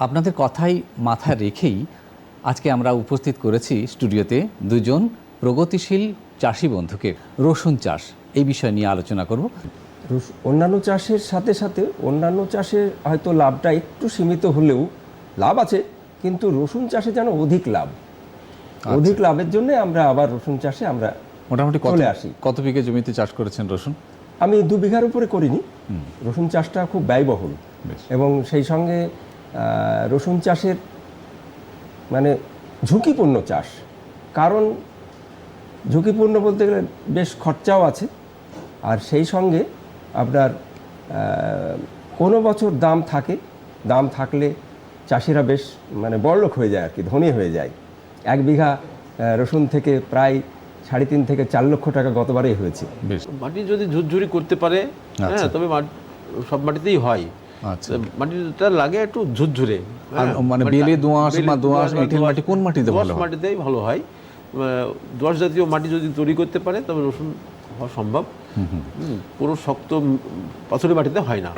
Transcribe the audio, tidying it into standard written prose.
আপনাদের কথাই মাথায় রেখেই আজকে আমরা উপস্থিত করেছি স্টুডিওতে দুজন প্রগতিশীল চাষি বন্ধুকে রসুন চাষ এই বিষয় নিয়ে আলোচনা করব। অন্যান্য চাষের সাথে সাথে অন্যান্য চাষে হয়তো লাভটা একটু সীমিত হলেও লাভ আছে, কিন্তু রসুন চাষে যেন অধিক লাভ। অধিক লাভের জন্য আমরা আবার রসুন চাষে আমরা মোটামুটি চলে আসি। কত বিঘা জমিতে চাষ করেছেন রসুন? আমি 2 বিঘার উপরে করিনি। রসুন চাষটা খুব ব্যয়বহুল এবং সেই সঙ্গে রসুন চাষের মানে ঝুঁকিপূর্ণ চাষ। কারণ ঝুঁকিপূর্ণ বলতে গেলে বেশ খরচাও আছে, আর সেই সঙ্গে আপনার কোনো বছর দাম থাকলে চাষিরা বেশ মানে বড়লোক হয়ে যায় আর কি, ধনী হয়ে যায়। 1 বিঘা রসুন থেকে প্রায় 3.5 থেকে 4 লক্ষ টাকা গতবারেই হয়েছে। মাটি যদি ঝুরঝুরি করতে পারে, হ্যাঁ, তবে সব মাটিতেই হয়। মাটিটা লাগে একটু ঝুরঝুরে, মানে বেলে দোআঁশ বা দোআঁশ এঁটেল মাটি কোন মাটিতে ভালো হয়? মাটিতেই ভালো হয়। দোআঁশ জাতীয় মাটি যদি তৈরি করতে পারে তবে রসুন হওয়া সম্ভব। পুরো শক্ত পাথুরে মাটিতে হয় না।